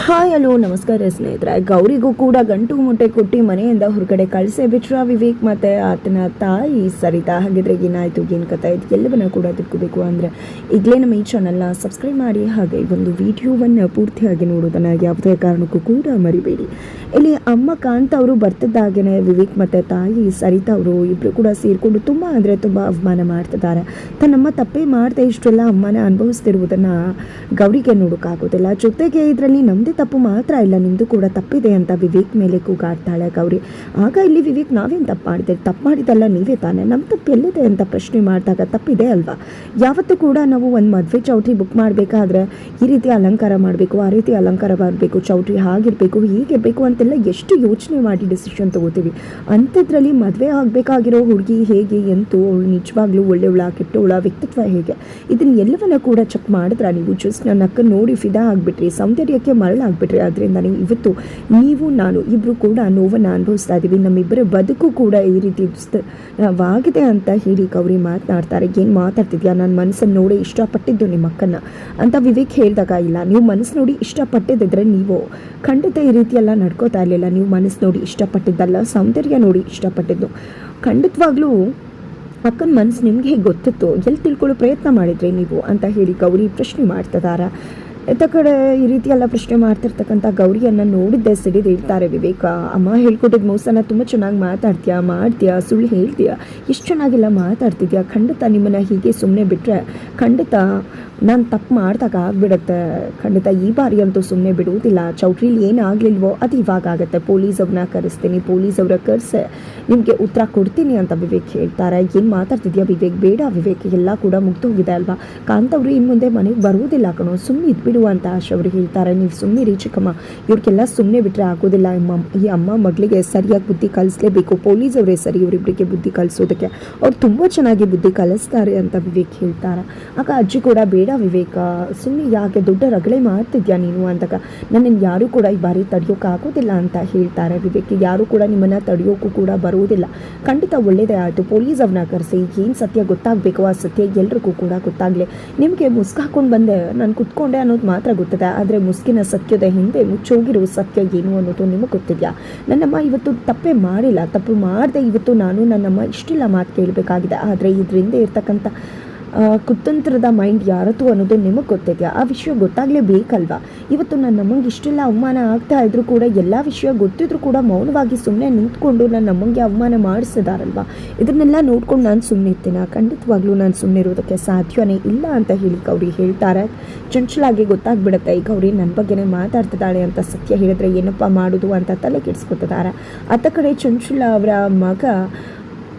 Hi hello ನಮಸ್ಕಾರ ಸ್ನೇಹಿತರೆ. ಗೌರಿಗೂ ಕೂಡ ಗಂಟು ಮುಟ್ಟೆ ಕೊಟ್ಟು ಮನೆಯಿಂದ ಹೊರಗಡೆ ಕಳಿಸೇ ಬಿಟ್ರ ವಿವೇಕ್ ಮತ್ತು ಆತನ ತಾಯಿ ಸರಿತಾ. ಹಾಗಿದ್ರೆ ಏನಾಯಿತು, ಏನು ಕಥೆ ಇದು ಎಲ್ಲವನ್ನ ಕೂಡ ತಿಳ್ಕೋಬೇಕು ಅಂದರೆ ಈಗಲೇ ನಮ್ಮ ಈ ಚಾನಲ್ನ ಸಬ್ಸ್ಕ್ರೈಬ್ ಮಾಡಿ, ಹಾಗೆ ಒಂದು ವಿಡಿಯೋವನ್ನು ಪೂರ್ತಿಯಾಗಿ ನೋಡೋದನ್ನು ಯಾವುದೇ ಕಾರಣಕ್ಕೂ ಕೂಡ ಮರಿಬೇಡಿ. ಇಲ್ಲಿ ಅಮ್ಮ ಕಾಂತ ಅವರು ಬರ್ತಿದ್ದಾಗೇ ವಿವೇಕ್ ಮತ್ತು ತಾಯಿ ಸರಿತಾ ಅವರು ಇಬ್ಬರು ಕೂಡ ಸೇರಿಕೊಂಡು ತುಂಬ ಅಂದರೆ ತುಂಬ ಅವಮಾನ ಮಾಡ್ತಿದ್ದಾರೆ. ತನ್ನಮ್ಮ ತಪ್ಪೇ ಮಾಡದೆ ಇಷ್ಟೆಲ್ಲ ಅಮ್ಮನ ಅನುಭವಿಸ್ತಿರುವುದನ್ನು ಗೌರಿಗೆ ನೋಡೋಕ್ಕಾಗೋದಿಲ್ಲ. ಜೊತೆಗೆ ಇದರಲ್ಲಿ ನಮ್ಮದೇ ತಪ್ಪು ಮಾತ್ರ ಇಲ್ಲ, ನಿಮ್ಮದು ಕೂಡ ತಪ್ಪಿದೆ ಅಂತ ವಿವೇಕ್ ಮೇಲೆ ಕೂಗಾಡ್ತಾಳೆ ಗೌರಿ. ಆಗ ಇಲ್ಲಿ ವಿವೇಕ್ ನಾವೇನು ತಪ್ಪು ಮಾಡಿದೆ, ತಪ್ಪು ಮಾಡಿದಲ್ಲ ನೀವೇ ತಾನೆ, ನಮ್ಮ ತಪ್ಪು ಎಲ್ಲಿದೆ ಅಂತ ಪ್ರಶ್ನೆ ಮಾಡಿದಾಗ ತಪ್ಪಿದೆ ಅಲ್ವಾ. ಯಾವತ್ತೂ ಕೂಡ ನಾವು ಒಂದು ಮದುವೆ ಚೌಟ್ರಿ ಬುಕ್ ಮಾಡಬೇಕಾದ್ರೆ ಈ ರೀತಿ ಅಲಂಕಾರ ಮಾಡಬೇಕು, ಆ ರೀತಿ ಅಲಂಕಾರ ಮಾಡಬೇಕು, ಚೌಟ್ರಿ ಹಾಗಿರಬೇಕು ಹೀಗಿರಬೇಕು ಅಂತೆಲ್ಲ ಎಷ್ಟು ಯೋಚನೆ ಮಾಡಿ ಡಿಸಿಷನ್ ತೊಗೋತೀವಿ. ಅಂಥದ್ರಲ್ಲಿ ಮದುವೆ ಆಗಬೇಕಾಗಿರೋ ಹುಡುಗಿ ಹೇಗೆ, ಎಂತೂ ಅವಳು ನಿಜವಾಗ್ಲೂ ಒಳ್ಳೆಯವಳ ಕೆಟ್ಟವಳ, ವ್ಯಕ್ತಿತ್ವ ಹೇಗೆ, ಇದನ್ನು ಎಲ್ಲವನ್ನ ಕೂಡ ಚೆಕ್ ಮಾಡಿದ್ರೆ ನೀವು ಜಸ್ಟ್ ನನ್ನ ಅಕ್ಕ ನೋಡಿ ಫಿದಾ ಆಗಿಬಿಟ್ರಿ, ಸೌಂದರ್ಯಕ್ಕೆ ಮರಳಾಗ್ಬಿಟ್ರಿ. ಅದರಿಂದ ಇವತ್ತು ನೀವು ನಾನು ಇಬ್ಬರು ಕೂಡ ನೋವನ್ನು ಅನುಭವಿಸ್ತಾ ಇದ್ದೀವಿ, ನಮ್ಮಿಬ್ಬರ ಬದುಕು ಕೂಡ ಈ ರೀತಿ ವಾಗಿದೆ ಅಂತ ಹೇಳಿ ಗೌರಿ ಮಾತನಾಡ್ತಾರೆ. ಏನು ಮಾತಾಡ್ತಿದ್ಯಾ, ನಾನು ಮನಸ್ಸನ್ನು ನೋಡಿ ಇಷ್ಟಪಟ್ಟಿದ್ದು ನಿಮ್ಮ ಅಕ್ಕನ ಅಂತ ವಿವೇಕ್ ಹೇಳಿದಾಗ, ಇಲ್ಲ ನೀವು ಮನಸ್ಸು ನೋಡಿ ಇಷ್ಟಪಟ್ಟಿದ್ದರೆ ನೀವು ಖಂಡಿತ ಈ ರೀತಿಯೆಲ್ಲ ನಡ್ಕೋತಾ ಇರಲಿಲ್ಲ. ನೀವು ಮನಸ್ಸು ನೋಡಿ ಇಷ್ಟಪಟ್ಟಿದ್ದಲ್ಲ, ಸೌಂದರ್ಯ ನೋಡಿ ಇಷ್ಟಪಟ್ಟಿದ್ದು. ಖಂಡಿತವಾಗ್ಲೂ ಅಕ್ಕನ ಮನಸ್ಸು ನಿಮಗೆ ಹೇಗೆ ಗೊತ್ತಿತ್ತು, ಎಲ್ಲಿ ತಿಳ್ಕೊಳ್ಳೋ ಪ್ರಯತ್ನ ಮಾಡಿದ್ರಿ ನೀವು ಅಂತ ಹೇಳಿ ಗೌರಿ ಪ್ರಶ್ನೆ ಮಾಡ್ತಿದ್ದಾರೆ. ಎತ್ತ ಕಡೆ ಈ ರೀತಿ ಎಲ್ಲ ಪ್ರಶ್ನೆ ಮಾಡ್ತಿರ್ತಕ್ಕಂಥ ಗೌರಿಯನ್ನು ನೋಡಿದ್ದೆ ಸಿಡಿದು ಹೇಳ್ತಾರೆ ವಿವೇಕ. ಅಮ್ಮ ಹೇಳ್ಕೊಟ್ಟಿದ್ದು ಮೋಸನ ತುಂಬ ಚೆನ್ನಾಗಿ ಮಾಡ್ತೀಯಾ, ಸುಳ್ಳು ಹೇಳ್ತೀಯಾ, ಎಷ್ಟು ಚೆನ್ನಾಗೆಲ್ಲ ಮಾತಾಡ್ತಿದ್ಯಾ, ಖಂಡಿತ ನಿಮ್ಮನ್ನು ಹೀಗೆ ಸುಮ್ಮನೆ ಬಿಟ್ಟರೆ ಖಂಡಿತ ನಾನು ತಪ್ಪು ಮಾಡ್ದಾಗ ಆಗಿಬಿಡುತ್ತೆ, ಖಂಡಿತ ಈ ಬಾರಿ ಅಂತೂ ಸುಮ್ಮನೆ ಬಿಡುವುದಿಲ್ಲ. ಚೌಟ್ರಿಲಿ ಏನಾಗಲಿಲ್ವೋ ಅದು ಇವಾಗ ಆಗುತ್ತೆ, ಪೊಲೀಸವ್ರನ್ನ ಕರೆಸ್ತೀನಿ, ಪೊಲೀಸವ್ರ ಕರೆಸಿ ನಿಮಗೆ ಉತ್ತರ ಕೊಡ್ತೀನಿ ಅಂತ ವಿವೇಕ್ ಹೇಳ್ತಾರೆ. ಏನು ಮಾತಾಡ್ತಿದ್ಯಾ ವಿವೇಕ್, ಬೇಡ ವಿವೇಕ್, ಎಲ್ಲ ಕೂಡ ಮುಗ್ದು ಹೋಗಿದೆ ಅಲ್ವಾ, ಕಾಂತವ್ರು ಇನ್ನು ಮುಂದೆ ಮನೆಗೆ ಬರುವುದಿಲ್ಲ ಕಣೋ, ಸುಮ್ಮನೆ ಇದ್ಬಿಡು ಅಂತ ಆಶ್ ಅವರು ಹೇಳ್ತಾರೆ. ನೀವು ಸುಮ್ಮನೆ ರೀ ಚಿಕ್ಕಮ್ಮ, ಇವ್ರಿಗೆಲ್ಲ ಸುಮ್ಮನೆ ಬಿಟ್ಟರೆ ಆಗೋದಿಲ್ಲ, ಈ ಅಮ್ಮ ಮಗಳಿಗೆ ಸರಿಯಾಗಿ ಬುದ್ಧಿ ಕಲಿಸ್ಲೇಬೇಕು, ಪೊಲೀಸವರೇ ಸರಿ ಇವರಿಬ್ಬರಿಗೆ ಬುದ್ಧಿ ಕಲಿಸೋದಕ್ಕೆ, ಅವ್ರು ತುಂಬ ಚೆನ್ನಾಗಿ ಬುದ್ಧಿ ಕಲಿಸ್ತಾರೆ ಅಂತ ವಿವೇಕ್ ಹೇಳ್ತಾರೆ. ಆಗ ಅಜ್ಜಿ ಕೂಡ ಬೇಡ ವಿವೇಕ, ಸುಮ್ಮನೆ ಯಾಕೆ ದೊಡ್ಡ ರಗಳೆ ಮಾಡ್ತಿದ್ಯಾ ನೀನು ಅಂದಾಗ, ನನ್ನನ್ನು ಯಾರೂ ಕೂಡ ಈ ಬಾರಿ ತಡೆಯೋಕ್ಕಾಗೋದಿಲ್ಲ ಅಂತ ಹೇಳ್ತಾರೆ ವಿವೇಕ್. ಯಾರೂ ಕೂಡ ನಿಮ್ಮನ್ನು ತಡೆಯೋಕ್ಕೂ ಕೂಡ ಬರುವುದಿಲ್ಲ, ಖಂಡಿತ ಒಳ್ಳೆಯದೇ ಆಯಿತು, ಪೊಲೀಸ್ ಅವ್ರನ್ನ ಕರೆಸಿ ಏನು ಸತ್ಯ ಗೊತ್ತಾಗಬೇಕು, ಆ ಸತ್ಯ ಎಲ್ರಿಗೂ ಕೂಡ ಗೊತ್ತಾಗಲಿ. ನಿಮಗೆ ಮುಸ್ಕು ಹಾಕ್ಕೊಂಡು ಬಂದೆ, ನಾನು ಕುತ್ಕೊಂಡೆ ಅನ್ನೋದು ಮಾತ್ರ ಗೊತ್ತಿದೆ, ಆದರೆ ಮುಸ್ಕಿನ ಸತ್ಯದ ಹಿಂದೆ ಮುಚ್ಚೋಗಿರೋ ಸತ್ಯ ಏನು ಅನ್ನೋದು ನಿಮಗೆ ಗೊತ್ತಿದೆಯಾ. ನನ್ನಮ್ಮ ಇವತ್ತು ತಪ್ಪೇ ಮಾಡಿಲ್ಲ, ತಪ್ಪು ಮಾಡಿದೆ ಇವತ್ತು ನಾನು ನನ್ನಮ್ಮ ಇಷ್ಟಿಲ್ಲ ಮಾತು ಕೇಳಬೇಕಾಗಿದೆ, ಆದರೆ ಇದರಿಂದ ಇರ್ತಕ್ಕಂಥ ಕುತಂತ್ರದ ಮೈಂಡ್ ಯಾರತ್ತು ಅನ್ನೋದು ನಿಮಗೆ ಗೊತ್ತಿದೆಯಾ, ಆ ವಿಷಯ ಗೊತ್ತಾಗಲೇಬೇಕಲ್ವಾ. ಇವತ್ತು ನನ್ನ ನಮಗೆ ಇಷ್ಟೆಲ್ಲ ಅವಮಾನ ಆಗ್ತಾ ಇದ್ರೂ ಕೂಡ, ಎಲ್ಲ ವಿಷಯ ಗೊತ್ತಿದ್ರೂ ಕೂಡ ಮೌನವಾಗಿ ಸುಮ್ಮನೆ ನಿಂತ್ಕೊಂಡು ನನ್ನ ನಮಗೆ ಅವಮಾನ ಮಾಡಿಸಿದಾರಲ್ವ, ಇದನ್ನೆಲ್ಲ ನೋಡ್ಕೊಂಡು ನಾನು ಸುಮ್ಮನೆ ಇರ್ತೀನ, ಖಂಡಿತವಾಗ್ಲೂ ನಾನು ಸುಮ್ಮನೆ ಇರೋದಕ್ಕೆ ಸಾಧ್ಯವೇ ಇಲ್ಲ ಅಂತ ಹೇಳಿ ಗೌರಿ ಹೇಳ್ತಾರೆ. ಚಂಚಲಾಗಿ ಗೊತ್ತಾಗ್ಬಿಡುತ್ತೆ ಈ ಗೌರಿ ನನ್ನ ಬಗ್ಗೆನೇ ಮಾತಾಡ್ತಿದ್ದಾಳೆ ಅಂತ, ಸತ್ಯ ಹೇಳಿದ್ರೆ ಏನಪ್ಪ ಮಾಡೋದು ಅಂತ ತಲೆ ಕೆಡಿಸ್ಕೊತಿದ್ದಾರೆ. ಅತ್ತ ಕಡೆ ಚಂಚಲ ಅವರ ಮಗ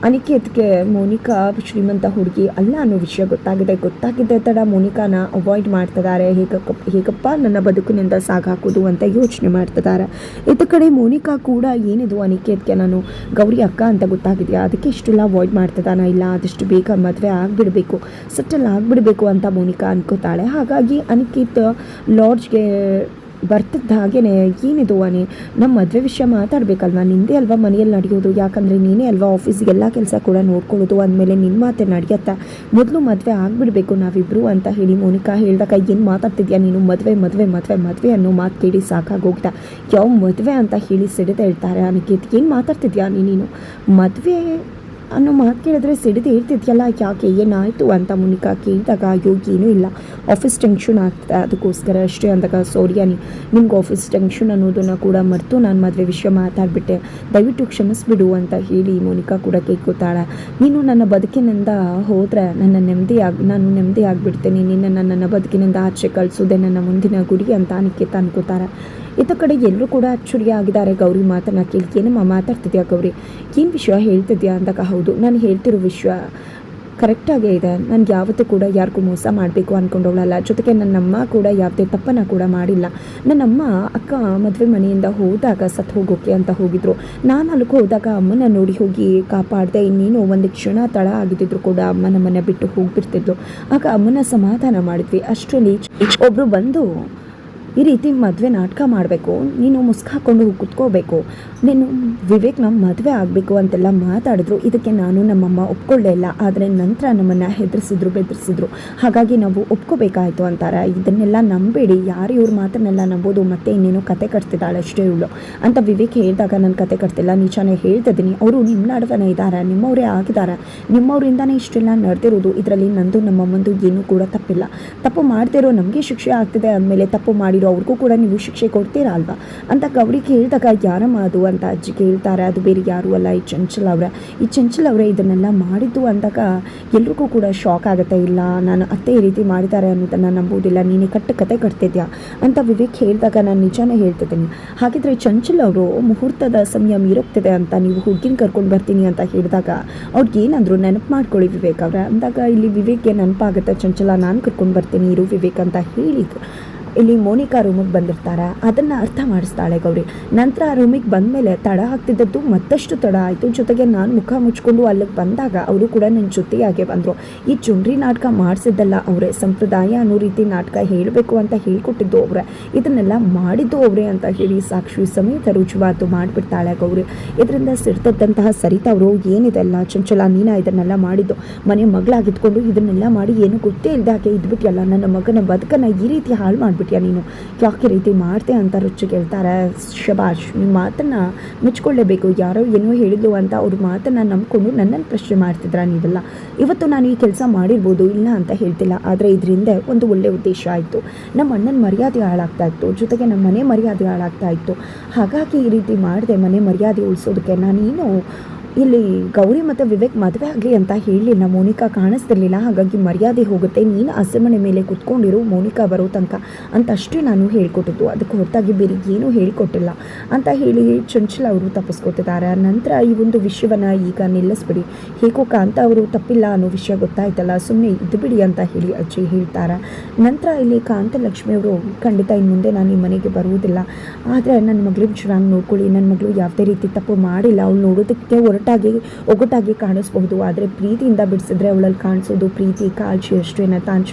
ಅನಿಕೇತ್ಗೆ ಮೋನಿಕಾ ಶ್ರೀಮಂತ ಹುಡುಗಿ ಅಲ್ಲ ಅನ್ನೋ ವಿಷಯ ಗೊತ್ತಾಗಿದೆ ತಡ ಮೋನಿಕಾನ ಅವಾಯ್ಡ್ ಮಾಡ್ತಿದ್ದಾರೆ. ಹೇಗಪ್ಪ ನನ್ನ ಬದುಕಿನಿಂದ ಸಾಗಾಕೋದು ಅಂತ ಯೋಚನೆ ಮಾಡ್ತಿದ್ದಾರೆ. ಇತ್ತ ಕಡೆ ಮೋನಿಕಾ ಕೂಡ ಏನಿದು ಅನಿಕೇತ್ಗೆ ನಾನು ಗೌರಿ ಅಕ್ಕ ಅಂತ ಗೊತ್ತಾಗಿದೆಯಾ, ಅದಕ್ಕೆ ಇಷ್ಟೆಲ್ಲ ಅವಾಯ್ಡ್ ಮಾಡ್ತಿದ್ದಾನ, ಇಲ್ಲ ಆದಷ್ಟು ಬೇಗ ಮದುವೆ ಆಗಿಬಿಡಬೇಕು, ಸೆಟಲ್ ಆಗಿಬಿಡಬೇಕು ಅಂತ ಮೋನಿಕಾ ಅನ್ಕೋತಾಳೆ. ಹಾಗಾಗಿ ಅನಿಕೇತ್ ಲಾಡ್ಜ್ಗೆ ಬರ್ತಿದ್ದ ಹಾಗೇನೆ, ಏನಿದು ನಮ್ಮ ಮದುವೆ ವಿಷಯ ಮಾತಾಡಬೇಕಲ್ವ, ನಿಂದೇ ಅಲ್ವಾ ಮನೆಯಲ್ಲಿ ನಡೆಯೋದು, ಯಾಕಂದರೆ ನೀನೇ ಅಲ್ವಾ ಆಫೀಸ್ಗೆಲ್ಲ ಕೆಲಸ ಕೂಡ ನೋಡ್ಕೊಳ್ಳೋದು, ಅಂದಮೇಲೆ ನಿನ್ನ ಮಾತೆ ನಡೆಯುತ್ತಾ, ಮೊದಲು ಮದುವೆ ಆಗಿಬಿಡಬೇಕು ನಾವಿಬ್ಬರು ಅಂತ ಹೇಳಿ ಮೋನಿಕಾ ಹೇಳಿದಾಗ, ಏನು ಮಾತಾಡ್ತಿದ್ಯಾ ನೀನು, ಮದುವೆ ಅನ್ನೋ ಮಾತು ಕೇಳಿ ಸಾಕಾಗೋಗ್ತಾ, ಯಾವ ಮದುವೆ ಅಂತ ಹೇಳಿ ಸಿಡಿದು ಹೇಳ್ತಾರೆ ಅನಿಕೇತ್. ಏನು ಮಾತಾಡ್ತಿದ್ಯಾ ನೀನು, ಮದುವೆ ಅನ್ನೋ ಮಾತು ಕೇಳಿದ್ರೆ ಸಿಡಿದು ಹೇಳ್ತಿದ್ಯಲ್ಲ, ಯಾಕೆ ಏನಾಯಿತು ಅಂತ ಮೋನಿಕಾ ಕೇಳಿದಾಗ, ಅಯ್ಯೋ ಏನೂ ಇಲ್ಲ, ಆಫೀಸ್ ಟೆನ್ಷನ್ ಆಗ್ತದೆ ಅದಕ್ಕೋಸ್ಕರ ಅಷ್ಟೇ ಅಂದಾಗ, ಸಾರಿ ನಿಮ್ಗೆ ಆಫೀಸ್ ಟೆನ್ಷನ್ ಅನ್ನೋದನ್ನು ಕೂಡ ಮರೆತು ನಾನು ಮದುವೆ ವಿಷಯ ಮಾತಾಡಿಬಿಟ್ಟೆ, ದಯವಿಟ್ಟು ಕ್ಷಮಿಸ್ಬಿಡು ಅಂತ ಹೇಳಿ ಮೋನಿಕಾ ಕೂಡ ಕೇಳ್ಕೊತಾಳೆ. ನೀನು ನನ್ನ ಬದುಕಿನಿಂದ ಹೋದರೆ ನಾನು ನೆಮ್ಮದಿ ಆಗಿಬಿಡ್ತೇನೆ, ನಿನ್ನ ನನ್ನ ಬದುಕಿನಿಂದ ಆಚೆ ಕಳಿಸೋದೆ ನನ್ನ ಮುಂದಿನ ಗುರಿ ಅಂತ ಅನಿಕೇತ ಅನ್ಕೋತಾರೆ. ಇತ್ತ ಕಡೆ ಎಲ್ಲರೂ ಕೂಡ ಆಶ್ಚರ್ಯ ಗೌರಿ ಮಾತನ್ನು ಕೇಳಿ, ಏನಮ್ಮ ಮಾತಾಡ್ತಿದ್ಯಾ ಗೌರಿ, ಏನು ವಿಷಯ ಹೇಳ್ತಿದ್ಯಾ ಅಂದಾಗ, ಹೌದು ನಾನು ಹೇಳ್ತಿರೋ ವಿಷಯ ಕರೆಕ್ಟಾಗೇ ಇದೆ, ನನಗೆ ಯಾವತ್ತೂ ಕೂಡ ಯಾರಿಗೂ ಮೋಸ ಮಾಡಬೇಕು ಅಂದ್ಕೊಂಡವಳಲ್ಲ, ಜೊತೆಗೆ ನನ್ನಮ್ಮ ಕೂಡ ಯಾವುದೇ ತಪ್ಪನ್ನು ಕೂಡ ಮಾಡಿಲ್ಲ. ನನ್ನಮ್ಮ ಅಕ್ಕ ಮದುವೆ ಮನೆಯಿಂದ ಹೋದಾಗ ಸತ್ತು ಹೋಗೋಕೆ ಅಂತ ಹೋಗಿದ್ರು, ನಾನು ಅಲ್ಲಿಗೆ ಹೋದಾಗ ಅಮ್ಮನ ನೋಡಿ ಹೋಗಿ ಕಾಪಾಡಿದೆ, ಇನ್ನೇನು ಒಂದು ಕ್ಷಣ ತಡ ಆಗಿದ್ದಿದ್ರು ಕೂಡ ಅಮ್ಮ ನಮ್ಮನ್ನು ಬಿಟ್ಟು ಹೋಗ್ಬಿಡ್ತಿದ್ಲು. ಆಗ ಅಮ್ಮನ ಸಮಾಧಾನ ಮಾಡಿದ್ವಿ. ಅಷ್ಟರಲ್ಲಿ ಒಬ್ಬರು ಬಂದು ಈ ರೀತಿ ಮದುವೆ ನಾಟಕ ಮಾಡಬೇಕು, ನೀನು ಮುಸ್ಕು ಹಾಕ್ಕೊಂಡು ಕುತ್ಕೋಬೇಕು, ನೀನು ವಿವೇಕ್ನ ಮದುವೆ ಆಗಬೇಕು ಅಂತೆಲ್ಲ ಮಾತಾಡಿದ್ರು. ಇದಕ್ಕೆ ನಾನು ನಮ್ಮಮ್ಮ ಒಪ್ಕೊಳ್ಳೇ ಇಲ್ಲ. ಆದರೆ ನಂತರ ನಮ್ಮನ್ನು ಹೆದರಿಸಿದ್ರು, ಬೆದರಿಸಿದ್ರು. ಹಾಗಾಗಿ ನಾವು ಒಪ್ಕೋಬೇಕಾಯಿತು ಅಂತಾರೆ. ಇದನ್ನೆಲ್ಲ ನಂಬೇಡಿ, ಯಾರು ಇವ್ರ ಮಾತನ್ನೆಲ್ಲ ನಂಬೋದು, ಮತ್ತೆ ಇನ್ನೇನು ಕತೆ ಕಟ್ತಿದ್ದಾಳೆ ಅಷ್ಟೇ ಇವಳು ಅಂತ ವಿವೇಕ್ ಹೇಳಿದಾಗ, ನಾನು ಕತೆ ಕಟ್ತಿಲ್ಲ, ನಿಜಾನೇ ಹೇಳ್ತಿದ್ದೀನಿ. ಅವರು ನಿಮ್ಮ ನಡುವನೇ ಇದ್ದಾರೆ, ನಿಮ್ಮವರೇ ಆಗಿದ್ದಾರೆ, ನಿಮ್ಮವರಿಂದನೇ ಇಷ್ಟೆಲ್ಲ ನಡೆದಿರೋದು. ಇದರಲ್ಲಿ ನಂದು ನಮ್ಮಮ್ಮಂದು ಏನೂ ಕೂಡ ತಪ್ಪಿಲ್ಲ. ತಪ್ಪು ಮಾಡ್ತಿರೋ ನಮಗೆ ಶಿಕ್ಷೆ ಆಗ್ತಿದೆ ಅಂದಮೇಲೆ ತಪ್ಪು ಮಾಡಿರೋ ಅವ್ರಿಗೂ ಕೂಡ ನೀವು ಶಿಕ್ಷೆ ಕೊಡ್ತೀರಾ ಅಲ್ವಾ ಅಂತ ಗೌರಿ ಕೇಳಿದಾಗ, ಯಾರಮ್ಮ ಅದು ಅಂತ ಅಜ್ಜಿ ಕೇಳ್ತಾರೆ. ಅದು ಬೇರೆ ಯಾರೂ ಅಲ್ಲ, ಈ ಚಂಚಲ್ ಅವರೇ ಇದನ್ನೆಲ್ಲ ಮಾಡಿದ್ದು ಅಂದಾಗ ಎಲ್ರಿಗೂ ಕೂಡ ಶಾಕ್ ಆಗುತ್ತೆ. ಇಲ್ಲ, ನಾನು ಅತ್ತೆ ಈ ರೀತಿ ಮಾಡಿದ್ದಾರೆ ಅನ್ನೋದನ್ನು ನಂಬೋದಿಲ್ಲ, ನೀನೇ ಕತೆ ಕಟ್ತಿದ್ಯಾ ಅಂತ ವಿವೇಕ್ ಹೇಳಿದಾಗ, ನಾನು ನಿಜಾನೇ ಹೇಳ್ತಿದ್ದೀನಿ. ಹಾಗಿದ್ರೆ ಚಂಚಲ್ ಅವರು ಮುಹೂರ್ತದ ಸಮಯ ಮೀರೋಗ್ತಿದೆ ಅಂತ ನೀವು ಹುಡುಗಿನ ಕರ್ಕೊಂಡು ಬರ್ತೀನಿ ಅಂತ ಹೇಳಿದಾಗ ಅವ್ರಿಗೆ ಏನಂದ್ರು, ನೆನಪು ಮಾಡ್ಕೊಳ್ಳಿ ವಿವೇಕ್ ಅವರ ಅಂದಾಗ, ಇಲ್ಲಿ ವಿವೇಕ್ಗೆ ನೆನಪಾಗುತ್ತೆ, ಚಂಚಲ ನಾನು ಕರ್ಕೊಂಡು ಬರ್ತೀನಿ ಇರು ವಿವೇಕ್ ಅಂತ ಹೇಳಿ ಇಲ್ಲಿ ಮೋನಿಕಾ ರೂಮಿಗೆ ಬಂದಿರ್ತಾರೆ. ಅದನ್ನು ಅರ್ಥ ಮಾಡಿಸ್ತಾಳೆ ಗೌರಿ. ನಂತರ ಆ ರೂಮಿಗೆ ಬಂದಮೇಲೆ ತಡ ಆಗ್ತಿದ್ದದ್ದು ಮತ್ತಷ್ಟು ತಡ ಆಯಿತು. ಜೊತೆಗೆ ನಾನು ಮುಖ ಮುಚ್ಕೊಂಡು ಅಲ್ಲಿಗೆ ಬಂದಾಗ ಅವರು ಕೂಡ ನನ್ನ ಜೊತೆಯಾಗೆ ಬಂದರು. ಈ ಚುಂಡ್ರಿ ನಾಟಕ ಮಾಡಿಸಿದ್ದಲ್ಲ ಅವರೇ, ಸಂಪ್ರದಾಯ ಅನ್ನೋ ರೀತಿ ನಾಟಕ ಹೇಳಬೇಕು ಅಂತ ಹೇಳ್ಕೊಟ್ಟಿದ್ದು ಅವರೇ, ಇದನ್ನೆಲ್ಲ ಮಾಡಿದ್ದು ಅವರೇ ಅಂತ ಹೇಳಿ ಸಾಕ್ಷಿ ಸಮೇತ ರುಜುವಾತು ಮಾಡಿಬಿಡ್ತಾಳೆ ಗೌರಿ. ಇದರಿಂದ ಸಿಡ್ತದ್ದಂತಹ ಸರಿತಾ ಅವರು, ಏನಿದೆಲ್ಲ ಚಂಚಲ, ನೀನು ಇದನ್ನೆಲ್ಲ ಮಾಡಿದ್ದು, ಮನೆ ಮಗಳಾಗಿದ್ಕೊಂಡು ಇದನ್ನೆಲ್ಲ ಮಾಡಿ ಏನು ಗೊತ್ತೇ ಇಲ್ದಾಗೆ ಇದ್ಬಿಟ್ಟಿಯಲ್ಲ, ನನ್ನ ಮಗನ ಬದುಕನ್ನು ಈ ರೀತಿ ಹಾಳು ಮಾಡಿಬಿಟ್ಟು ನೀನು ಯಾಕೆ ರೀತಿ ಮಾಡ್ತೆ ಅಂತ ರುಚಿ ಕೇಳ್ತಾರೆ. ಶಬಾಷ್, ನಿಮ್ಮ ಮಾತನ್ನು ಮುಚ್ಕೊಳ್ಳೇಬೇಕು, ಯಾರೋ ಏನೋ ಹೇಳಿದ್ಲು ಅಂತ ಅವ್ರ ಮಾತನ್ನು ನಂಬ್ಕೊಂಡು ನನ್ನನ್ನು ಪ್ರಶ್ನೆ ಮಾಡ್ತಿದ್ರ ನೀವೆಲ್ಲ. ಇವತ್ತು ನಾನು ಈ ಕೆಲಸ ಮಾಡಿರ್ಬೋದು, ಇಲ್ಲ ಅಂತ ಹೇಳ್ತಿಲ್ಲ, ಆದರೆ ಇದರಿಂದ ಒಂದು ಒಳ್ಳೆಯ ಉದ್ದೇಶ ಆಯಿತು. ನಮ್ಮ ಅಣ್ಣನ ಮರ್ಯಾದೆ ಹಾಳಾಗ್ತಾ ಇತ್ತು, ಜೊತೆಗೆ ನಮ್ಮ ಮನೆ ಮರ್ಯಾದೆ ಹಾಳಾಗ್ತಾ ಇತ್ತು. ಹಾಗಾಗಿ ಈ ರೀತಿ ಮಾಡಿದೆ ಮನೆ ಮರ್ಯಾದೆ ಉಳಿಸೋದಕ್ಕೆ. ನಾನೇನು ಇಲ್ಲಿ ಗೌರಿ ಮತ್ತು ವಿವೇಕ್ ಮದುವೆ ಆಗಲಿ ಅಂತ ಹೇಳಲಿಲ್ಲ, ಮೋನಿಕಾ ಕಾಣಿಸ್ತಿರ್ಲಿಲ್ಲ, ಹಾಗಾಗಿ ಮರ್ಯಾದೆ ಹೋಗುತ್ತೆ, ನೀನು ಹಸೆಮಣೆ ಮೇಲೆ ಕುತ್ಕೊಂಡಿರು ಮೋನಿಕಾ ಬರೋ ತನಕ ಅಂತ ಅಷ್ಟೇ ನಾನು ಹೇಳ್ಕೊಟ್ಟಿದ್ದು, ಅದಕ್ಕೆ ಹೊರತಾಗಿ ಬೇರೆ ಏನೂ ಹೇಳ್ಕೊಟ್ಟಿಲ್ಲ ಅಂತ ಹೇಳಿ ಚಂಚಲ ಅವರು ತಪ್ಪಿಸ್ಕೊತಿದ್ದಾರೆ. ನಂತರ ಈ ಒಂದು ವಿಷಯವನ್ನು ಈಗ ನಿಲ್ಲಿಸ್ಬಿಡಿ, ಹೇಗೋ ಕಾಂತ ಅವರು ತಪ್ಪಿಲ್ಲ ಅನ್ನೋ ವಿಷಯ ಗೊತ್ತಾಯ್ತಲ್ಲ, ಸುಮ್ಮನೆ ಇದು ಬಿಡಿ ಅಂತ ಹೇಳಿ ಅಜ್ಜಿ ಹೇಳ್ತಾರೆ. ನಂತರ ಇಲ್ಲಿ ಕಾಂತಲಕ್ಷ್ಮಿ ಅವರು, ಖಂಡಿತ ಇನ್ನು ಮುಂದೆ ನಾನು ಈ ಮನೆಗೆ ಬರುವುದಿಲ್ಲ, ಆದರೆ ನನ್ನ ಮಗಳು ಚೆನ್ನಾಗಿ ನೋಡ್ಕೊಳ್ಳಿ, ನನ್ನ ಮಗಳು ಯಾವುದೇ ರೀತಿ ತಪ್ಪು ಮಾಡಿಲ್ಲ, ಅವಳು ನೋಡೋದಕ್ಕೆ ಒಗ್ಗಟ್ಟಾಗಿ ಕಾಣಿಸ್ಬಹುದು, ಆದರೆ ಪ್ರೀತಿಯಿಂದ ಬಿಡಿಸಿದ್ರೆ ಅವಳಲ್ಲಿ ಕಾಣಿಸೋದು ಪ್ರೀತಿ ಕಾಳಜಿ ಅಷ್ಟೇನ. ತಾನು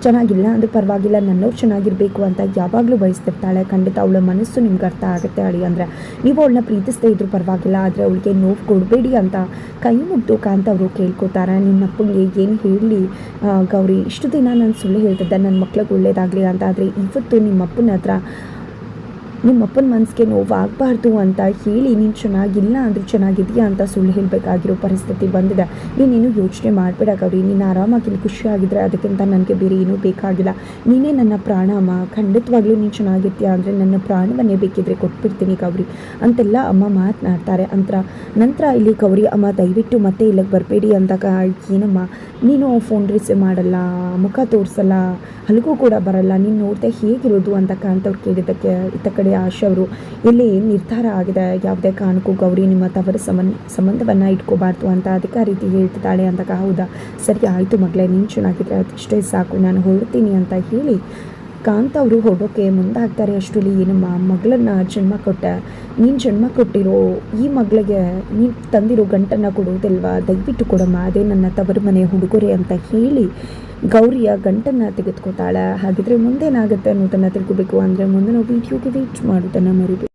ಚೆನ್ನಾಗಿಲ್ಲ ಅಂದರೆ ಪರವಾಗಿಲ್ಲ, ನನ್ನವ್ರು ಚೆನ್ನಾಗಿರಬೇಕು ಅಂತ ಯಾವಾಗಲೂ ಬಯಸ್ತಿರ್ತಾಳೆ. ಖಂಡಿತ ಅವಳ ಮನಸ್ಸು ನಿಮ್ಗೆ ಅರ್ಥ ಆಗುತ್ತೆ ಅಳಿ, ಅಂದರೆ ನೀವು ಅವಳನ್ನ ಪ್ರೀತಿಸ್ದೇ ಇದ್ರೂ ಪರವಾಗಿಲ್ಲ, ಆದರೆ ಅವಳಿಗೆ ನೋವು ಕೊಡಬೇಡಿ ಅಂತ ಕೈ ಮುಗ್ದು ಕಾಂತ ಅವರು ಕೇಳ್ಕೊತಾರೆ. ನಿನ್ನ ಅಪ್ಪನಿಗೆ ಏನು ಹೇಳಲಿ ಗೌರಿ, ಇಷ್ಟು ದಿನ ನಾನು ಸುಳ್ಳು ಹೇಳ್ತಿದ್ದೆ ನನ್ನ ಮಕ್ಳಿಗೆ ಒಳ್ಳೇದಾಗಲಿ ಅಂತ, ಆದರೆ ಇವತ್ತು ನಿಮ್ಮಪ್ಪನ ಹತ್ರ ನಿಮ್ಮಪ್ಪನ ಮನಸ್ಸಿಗೆ ನೋವು ಆಗಬಾರ್ದು ಅಂತ ಹೇಳಿ ನೀನು ಚೆನ್ನಾಗಿಲ್ಲ ಅಂದರೂ ಚೆನ್ನಾಗಿದೆಯಾ ಅಂತ ಸುಳ್ಳು ಹೇಳಬೇಕಾಗಿರೋ ಪರಿಸ್ಥಿತಿ ಬಂದಿದೆ. ನೀನೇನು ಯೋಚನೆ ಮಾಡಬೇಡ ಗೌರಿ, ನೀನು ಆರಾಮಾಗಿ ಖುಷಿಯಾಗಿದ್ದರೆ ಅದಕ್ಕಿಂತ ನನಗೆ ಬೇರೆ ಏನೂ ಬೇಕಾಗಿಲ್ಲ, ನೀನೇ ನನ್ನ ಪ್ರಾಣ ಅಮ್ಮ, ಖಂಡಿತವಾಗ್ಲೂ ನೀನು ಚೆನ್ನಾಗಿರ್ತೀಯ ಅಂದರೆ ನನ್ನ ಪ್ರಾಣವನ್ನೇ ಬೇಕಿದ್ರೆ ಕೊಟ್ಬಿಡ್ತೀನಿ ಗೌರಿ ಅಂತೆಲ್ಲ ಅಮ್ಮ ಮಾತನಾಡ್ತಾರೆ. ನಂತರ ಇಲ್ಲಿ ಗೌರಿ, ಅಮ್ಮ ದಯವಿಟ್ಟು ಮತ್ತೆ ಇಲ್ಲಿಗೆ ಬರಬೇಡಿ ಅಂದಾಗ, ಏನಮ್ಮ ನೀನು ಫೋನ್ ರಿಸೀವ್ ಮಾಡಲ್ಲ, ಮುಖ ತೋರಿಸಲ್ಲ, ಅಲ್ಲಿಗೂ ಕೂಡ ಬರಲ್ಲ, ನೀನು ನೋಡಿದೆ ಹೇಗಿರೋದು ಅಂತ ಕಾಂತವ್ರು ಕೇಳಿದ್ದಕ್ಕೆ ಇತ್ತ ಕಡೆ ಆಶಾ ಅವರು, ಇಲ್ಲಿ ನಿರ್ಧಾರ ಆಗಿದೆ, ಯಾವುದೇ ಕಾರಣಕ್ಕೂ ಗೌರಿ ನಿಮ್ಮ ತವರ ಸಂಬಂಧವನ್ನು ಇಟ್ಕೋಬಾರ್ದು ಅಂತ ಅದಕ್ಕೆ ರೀತಿ ಹೇಳ್ತಿದ್ದಾಳೆ ಅಂದಾಗ, ಹೌದಾ ಸರಿ ಆಯಿತು ಮಗಳೇ, ನೀನು ಚೆನ್ನಾಗಿದ್ರೆ ಅದಿಷ್ಟೇ ಸಾಕು, ನಾನು ಹೊರಡ್ತೀನಿ ಅಂತ ಹೇಳಿ ಕಾಂತ ಅವರು ಹೊರಡೋಕ್ಕೆ ಮುಂದಾಗ್ತಾರೆ. ಅಷ್ಟರಲ್ಲಿ ಏನಮ್ಮ ಮಗಳನ್ನ ಜನ್ಮ ಕೊಟ್ಟೆ, ನೀನು ಜನ್ಮ ಕೊಟ್ಟಿರೋ ಈ ಮಗಳಿಗೆ ನೀನು ತಂದಿರೋ ಗಂಟನ್ನು ಕೊಡೋದಿಲ್ವಾ, ದಯವಿಟ್ಟು ಕೊಡಮ್ಮ, ಅದೇ ನನ್ನ ತವರು ಮನೆ ಹುಡುಗರೆ ಅಂತ ಹೇಳಿ ಗೌರಿಯ ಗಂಟನ್ನು ತೆಗೆದುಕೊತಾಳೆ. ಹಾಗಿದ್ರೆ ಮುಂದೇನಾಗುತ್ತೆ ಅನ್ನೋದನ್ನು ತಿಳ್ಕೊಬೇಕು ಅಂದರೆ ಮುಂದಿನ ವಿಡಿಯೋಗೆ ವೇಟ್ ಮಾಡೋದನ್ನು ಮರಿಬೇಕು.